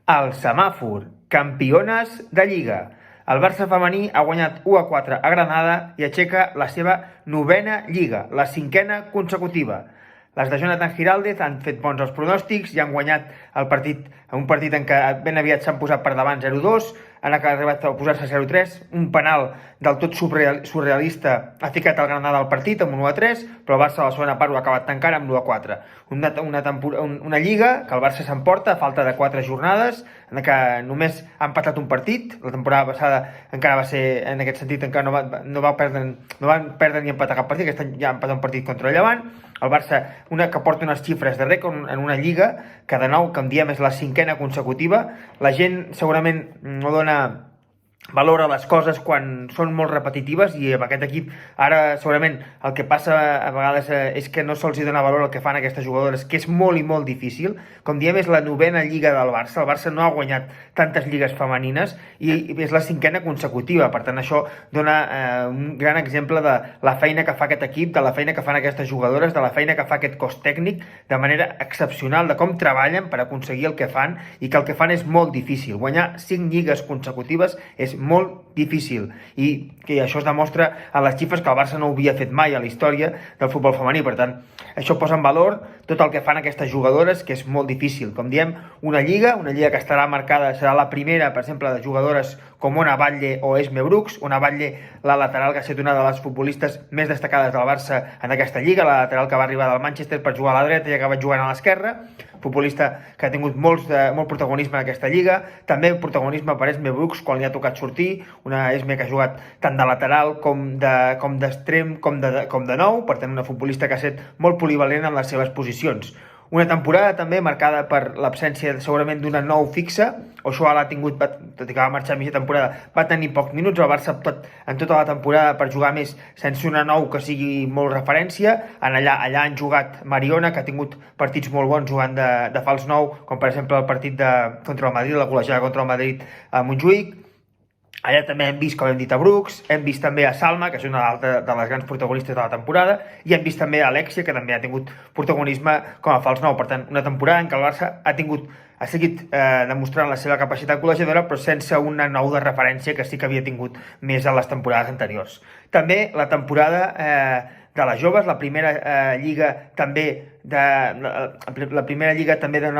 El semàfor, campiones de Lliga. El Barça femení ha guanyat 1-4 a Granada i aixeca la seva 9a Lliga, la 5a consecutiva. Les de Jonathan Giraldez han fet bons els pronòstics i han guanyat el partit, un partit en què ben aviat s'han posat per davant 0-2, han arribat a posar-se 0-3, un penal del tot surrealista ha ficat el Granada al partit amb un 1-3, però el Barça a la segona part ho ha acabat tancant amb l'1-4. Una Lliga que el Barça s'emporta a falta de 4 jornades, en què només ha empatat un partit. La temporada passada encara va ser, en aquest sentit, encara no van perdre ni empatar cap partit. Aquest any ja ha empatat un partit contra el Llevant. El Barça, que porta unes xifres de rècord en una Lliga que, de nou, com diem, és la 5a consecutiva. La gent segurament no dona valor a les coses quan són molt repetitives, i amb aquest equip ara segurament el que passa a vegades és que no se'ls dona valor al que fan aquestes jugadores, que és molt i molt difícil. Com diem, és la 9a Lliga del Barça. El Barça no ha guanyat tantes lligues femenines i és la 5a consecutiva. Per tant, això dona un gran exemple de la feina que fa aquest equip, de la feina que fan aquestes jugadores, de la feina que fa aquest cos tècnic de manera excepcional, de com treballen per aconseguir el que fan, i que el que fan és molt difícil. Guanyar 5 lligues consecutives és molt difícil, i que això es demostra a les xifres que el Barça no havia fet mai a la història del futbol femení. Per tant, això posa en valor tot el que fan aquestes jugadores, que és molt difícil. Com diem, una lliga que estarà marcada, serà la primera, per exemple, de jugadores com Ona Batlle o Esme Brooks. Ona Batlle, la lateral, que ha estat una de les futbolistes més destacades del Barça en aquesta lliga, la lateral que va arribar del Manchester per jugar a la dreta i ha acabat jugant a l'esquerra, futbolista que ha tingut molt protagonisme en aquesta lliga. També protagonisme per Esme Brooks quan li ha tocat sortir, una Esme que ha jugat tant de lateral com d'extrem com de nou, per tant una futbolista que ha estat molt polivalent en les seves posicions. Una temporada també marcada per l'absència segurament d'una nou fixa. Ochoa l'ha tingut, tot i que va marxar a mitja temporada, va tenir pocs minuts. El Barça en tota la temporada per jugar més sense una nou que sigui molt referència. Allà han jugat Mariona, que ha tingut partits molt bons jugant de fals nou, com per exemple el partit contra el Madrid, la golejada contra el Madrid a Montjuïc. Allà també hem vist, com hem dit, a Brooks, hem vist també a Salma, que és una altra de les grans protagonistes de la temporada, i hem vist també a Alexia, que també ha tingut protagonisme com a fals nou. Per tant, una temporada en què el Barça ha seguit demostrant la seva capacitat golejadora, però sense una nou de referència que sí que havia tingut més a les temporades anteriors. També la temporada de les joves, la primera lliga també de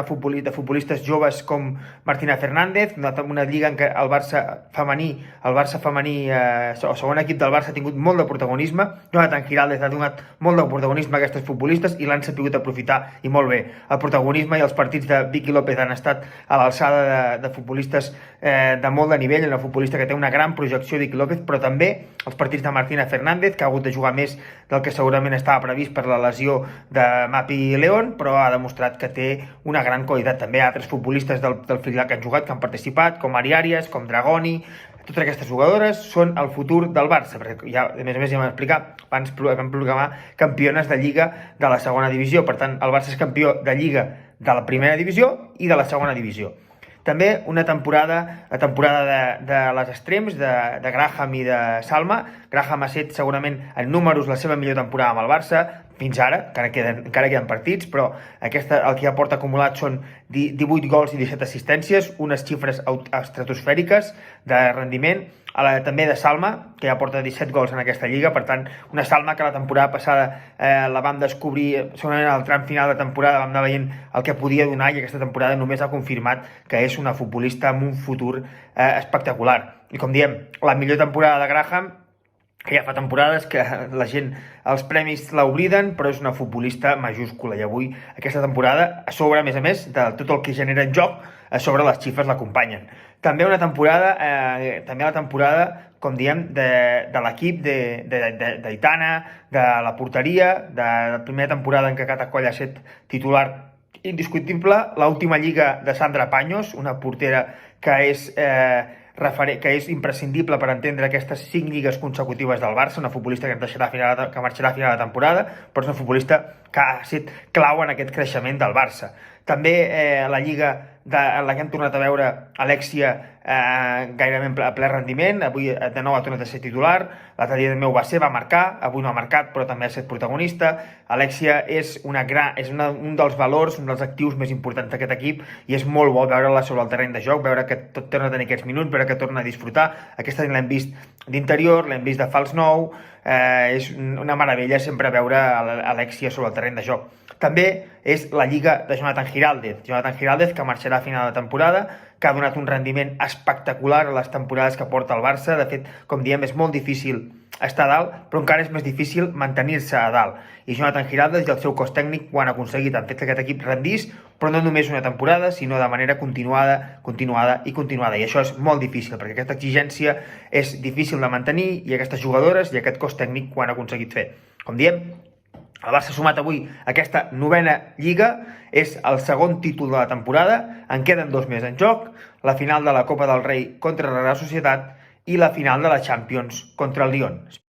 futbolistes joves com Martina Fernández, una lliga en què el Barça femení, el segon equip del Barça, ha tingut molt de protagonisme. Jonathan Giraldez ha donat molt de protagonisme a aquestes futbolistes i l'han sapigut aprofitar, i molt bé. El protagonisme i els partits de Vicky López han estat a l'alçada de futbolistes de molt de nivell, una futbolista que té una gran projecció, Vicky López, però també els partits de Martina Fernández, que ha hagut de jugar més del que segurament estava previst per la lesió de Mapi León, però ha demostrat que té una gran qualitat. També altres futbolistes del filial que han jugat, que han participat, com Ari Arias, com Dragoni. Totes aquestes jugadores són el futur del Barça, perquè ja, a més ja vam explicar, vam proclamar campiones de Lliga de la segona divisió. Per tant, el Barça és campió de Lliga de la primera divisió i de la segona divisió. També la temporada de les extrems, de Graham i de Salma. Graham ha estat segurament en números la seva millor temporada amb el Barça fins ara, encara queden partits, però el que ja porta acumulat són 18 gols i 17 assistències, unes xifres estratosfèriques de rendiment. També de Salma, que ja porta 17 gols en aquesta lliga. Per tant, una Salma que la temporada passada la vam descobrir segurament al tram final de temporada, vam anar veient el que podia donar, i aquesta temporada només ha confirmat que és una futbolista amb un futur espectacular. I com diem, la millor temporada de Graham, que ja fa temporades que la gent, els premis l'obliden, però és una futbolista majúscula, i avui, aquesta temporada, a sobre, a més de tot el que genera en joc, a sobre les xifres l'acompanyen. També la temporada, com diem, de l'equip d'Aitana, de la porteria, de la primera temporada en què Cata Coll ha estat titular indiscutible, l'última lliga de Sandra Paños, una portera que és imprescindible per entendre aquestes 5 lligues consecutives del Barça, una futbolista que marxarà a final de temporada, però és una futbolista que ha estat clau en aquest creixement del Barça. També la lliga en la que hem tornat a veure Alexia gairebé a ple rendiment. Avui de nou ha tornat a ser titular, l'altre dia també ho va ser, va marcar, avui no ha marcat però també ha estat protagonista. Alexia és un dels valors, un dels actius més importants d'aquest equip i és molt bo veure-la sobre el terreny de joc, veure que tot torna a tenir aquests minuts, veure que torna a disfrutar. Aquesta l'hem vist d'interior, l'hem vist de fals nou, és una meravella sempre veure Alexia sobre el terreny de joc. També és la lliga de Jonathan Giraldez, que marxarà a final de temporada, que ha donat un rendiment espectacular a les temporades que porta el Barça. De fet, com diem, és molt difícil estar a dalt, però encara és més difícil mantenir-se a dalt. I Jonathan Giraldez i el seu cos tècnic ho han aconseguit, han fet que aquest equip rendís, però no només una temporada, sinó de manera continuada. I això és molt difícil, perquè aquesta exigència és difícil de mantenir i aquestes jugadores i aquest cos tècnic ho han aconseguit fer. Com diem, el Barça ha sumat avui aquesta 9a Lliga, és el segon títol de la temporada, en queden 2 més en joc, la final de la Copa del Rei contra la Real Societat i la final de la Champions contra el Lyon.